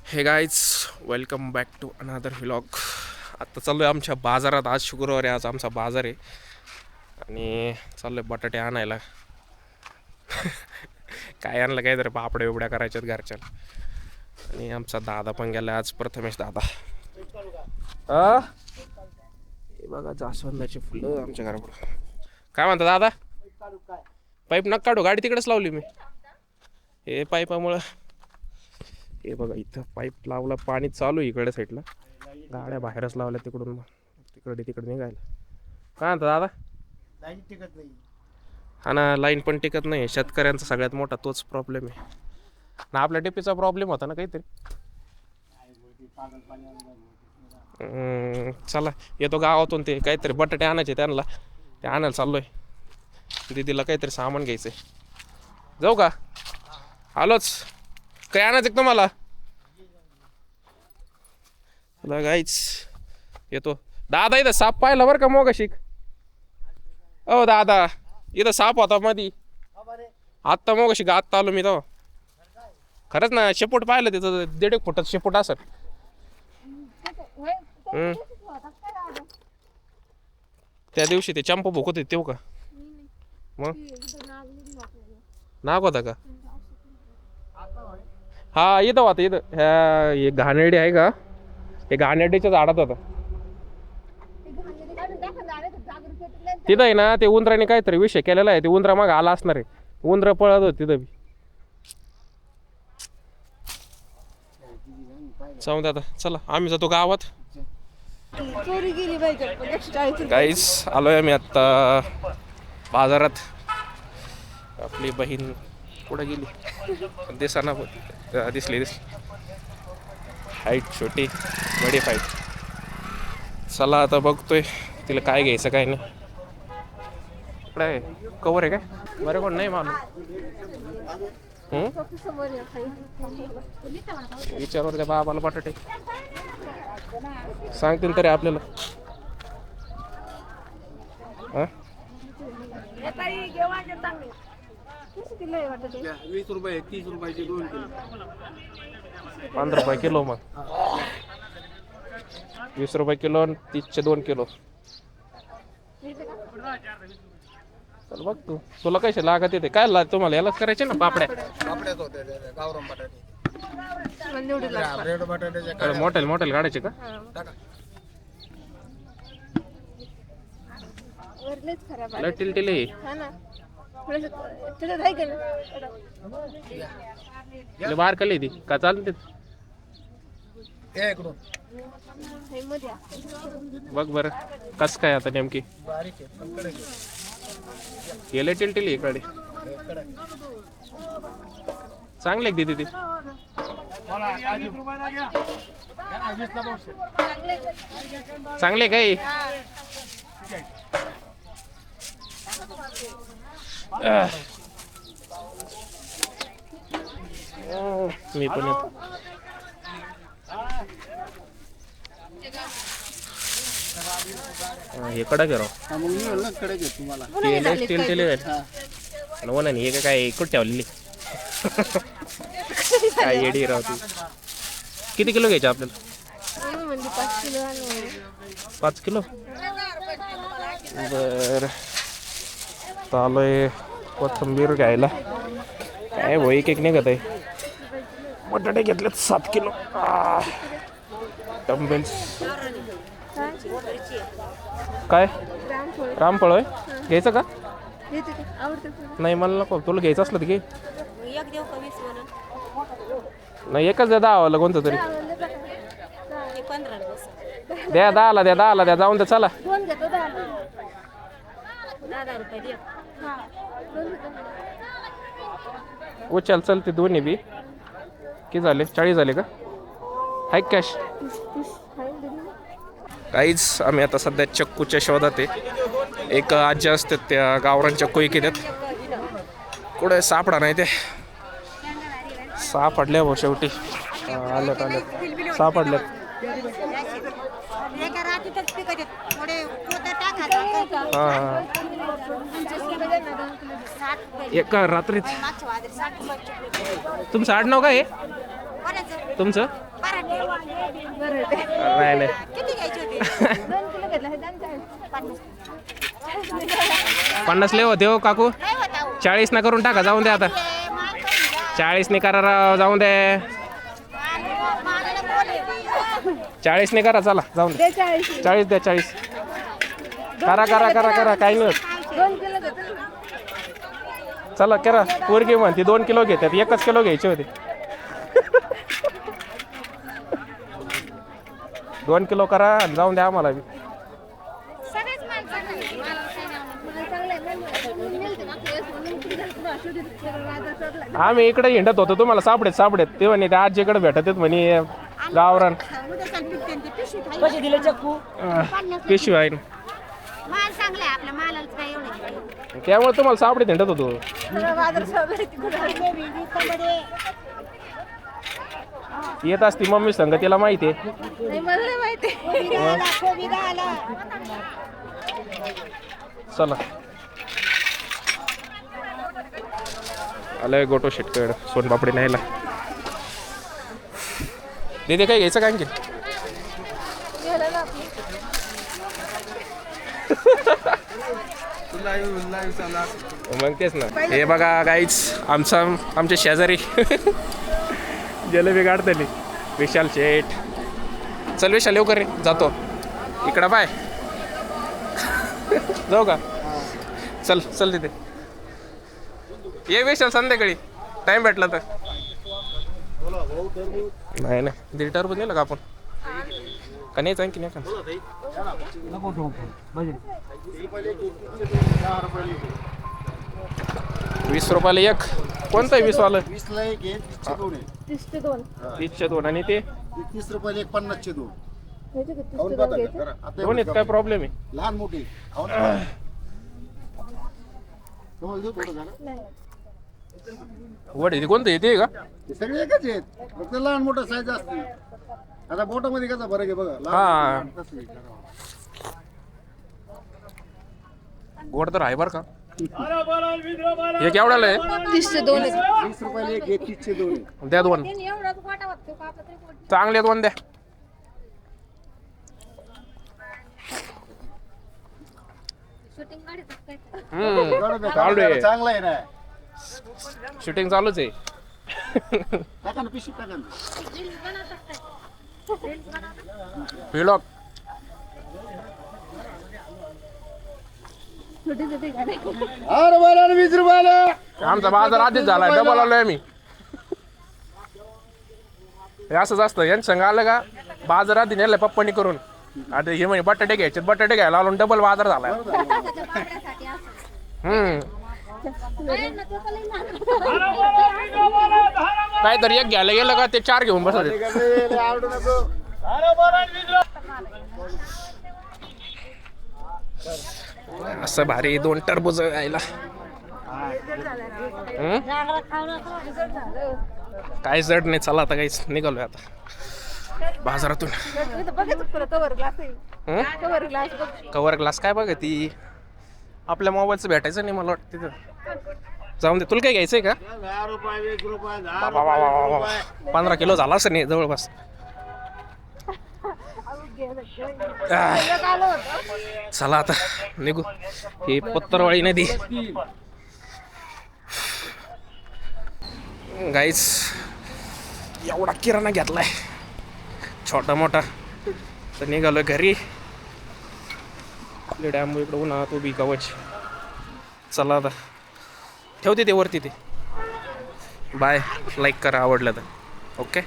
हे guys welcome back to another vlog. आता चाललो आहे आमच्या बाजारात. आज शुक्रवार आहे, आज आमचा बाजार आहे आणि चाललो आहे बटाटे आणायला. काय आणलं काय तर पापड्या बिपड्या करायच्यात घरच्या. आणि आमचा दादा पण गेला आज, प्रथमेश दादा. हे बघा जास्वंदाची फुलं आमच्या घरापुढं. काय म्हणता दादा? पाईप नका काढू, गाडी तिकडेच लावली मी. हे पाईपामुळं हे बघा इथं पाईप लावला, पाणी चालू आहे इकडे साईडला. गाड्या बाहेरच लावल्या तिकडून, तिकडे निघायला. काय म्हणता दादा? लाईन टिकत नाही. हा ना, लाईन पण टिकत नाही. शेतकऱ्यांचा सगळ्यात मोठा तोच प्रॉब्लेम आहे ना. आपल्या टिपीचा प्रॉब्लेम होता ना काहीतरी. चला येतो गावातून, ते काहीतरी बटाटे आणायचे त्यांना, ते आणायला चाललोय. दीदीला काहीतरी सामान घ्यायचंय. जाऊ का? आलोच. काय आणायचं का तुम्हाला? चला गाईच येतो. दादा इथं साप पाहिला बरं का मोगाशिक? ओ दादा, इथं साप होता मधी. आत्ता मोगाशिक आत्ता आलो मी तेव्हा. खरंच ना, शेपूट पाहिलं तिथं. 1.5 फुटात शेपूट असत. त्या दिवशी ते चंपा भोकत होते तेव्हा का? मग नाग होता का? हा इथं होता इथं. हे घाणेरडी आहे का? हे घाणेरडीच्या झाडात होता तिथं आहे ना. ते उंदराने काहीतरी विषय केलेला आहे. ते उंदरा मग आला असणार आहे. उंदर पळत होत तिथं बी. जाऊ दे आता, चला आम्ही जातो गावात. गाईस आलोय आम्ही आता बाजारात. आपली बहीण कुठे गेली दिसाना, दिसली हाईट छोटी, बडी फाईट. चला आता बघतोय तिला काय घ्यायचं काय नाही. इकडे कवर आहे काय बरं? कोण नाही मालूम. विचारवर त्या बाबाला बटाटे सांगतील तरी आपल्याला. हा 20 रुपये 30 रुपयाचे 2 किलो. 15 रुपये किलो. मग 20 रुपये किलो, 30चे 2 किलो. चल बघ तू, तुला कसे लागत येते काय तुम्हाला यालाच करायचे ना पापड्या. पापड्याच होते गावरान बटाटे. रेड बटाट्याचे मोठे काढायचे का? टिल बाहेर कली ती का चालते. बघ बर कस काय आता नेमकी गेले टिल इकडे. चांगले दिदी ती. चांगले काही मी पण हे कडा घेरो हे काय इकडे ठेवलेली. काय येडी राहते. किती किलो घ्यायचे आपल्याला? 5 किलो. बर चालूय कोथिंबीर घ्यायला. काय भाऊ एक निघत आहे. बटाटे घेतलेत 7 किलो. डंबेल्स काय रामफळ होय घ्यायचं का? नाही मला नको. तुला घ्यायचं असलं तर घे. नाही एकच द्या 10 वाला कोणतं तरी द्या. 10ला द्या, 10ला द्या. जाऊन द्या चला. उचल चलते दोन्ही बी. किती झाले? 40 झाले का? हाय कॅश. काहीच आम्ही आता सध्या चक्कूच्या शोधात आहे. एक आजी असतात त्या गावरान चक्कू इकतात. कुठे सापडा नाही ते. सापडल्या भाऊ शेवटी. आल्यात सापडल्यात. हा एका रात्रीत. तुमचं आडनाव काय आहे? तुमचं नाही नाही 50 लय होते हो काकू 40 ना करून टाका जाऊन द्या आता 40 ने करा राव जाऊन दे 40 ने करा चला जाऊन दे 40 द्या 40 करा करा करा करा काही नाही होत. चला करा पोरगी म्हणते 2 किलो घेतात 1 किलो घ्यायचे होते 2 किलो करा आणि जाऊन द्या आम्हाला बी. आम्ही इकडे हिंडत होतो तुम्हाला सापडेत ते म्हणे त्या आजीकडे भेटत म्हणे गावरान पिशवी आहे ना. त्यामुळे तुम्हाला सापडेत हिंडत होतो. येत असती मम्मी संग तिला माहिती आहे. चला आलंय गोटो शेटकड सोनपापडी न्यायला. दीदी काय घ्यायचं का आणखी मग तेच ना. हे बघा गाईच आमच्या शेजारी जलेबी काढतली विशाल शेठ. चल विशाल लवकर रे जातो इकडं बाय जाऊ का चल चल तिथे ये विशाल संध्याकाळी टाइम भेटला तर. नाही ना 1.5 टरबूज नेलं का आपण का नाही आणखी नाही का 20 रुपयाला एक. कोणतं आहे 20 वालं 20 ला एक आहे 30 चे दोन 30चे 2 आणि ते 30 रुपयाला एक 50 चे दोन दोन आहेत काय प्रॉब्लेम आहे. लहान मोठी तुम्हाला देऊ थोडं झालं वड येते कोणतं येते का ते सगळे एकच आहेत फक्त लहान मोठं साईज असते. आता बोटामध्ये कसा फरक आहे बघा हा. लहान तसं आहे. गोड तर आहे बरं का. हे केवढ्याला आहे 30 चे 2 20 रुपयाला एक आहे 30 चे दोन आहे. द्या 2 चांगले 2 द्या. चालू आहे चांगला आहे ना शूटिंग चालूच आहे. टाका ना पिशवी टाका ना व्लॉग अरे बरं 20 रुपयाला आमचा बाजार आधीच झाला डबल आलोय आम्ही. हे असंच असतं यांचं संग आलं का बाजार आधी नेलं पप्पानी करून. आता हे म्हणे बटाटे घ्यायचे बटाटे घ्यायला आलो डबल बाजार झालाय. काय तर एक घ्यायला गेलं का ते 4 घेऊन बसत. आवडू नको असं भारी 2 टरबूज यायला. काय जड नाही. चला आता काहीच निघालोय आता बाजारातून. कवर ग्लास काय बघ ती आपल्या मोबाईलचं भेटायचं नाही मला वाटतं तिथं. जाऊन दे तुला काय घ्यायचंय का 10 रुपये 20 रुपये 15 किलो झाला असं नाही जवळपास. चला आता निघू. ही पत्तरवाळी नदी गाईच. एवढा किराणा घेतलाय छोटा मोठा तर निघालोय घरी. डॅम इकडं उन्हात उभी कवच. चला आता ठेवते ते वरती ते. बाय. लाईक करा आवडलं तर. ओके.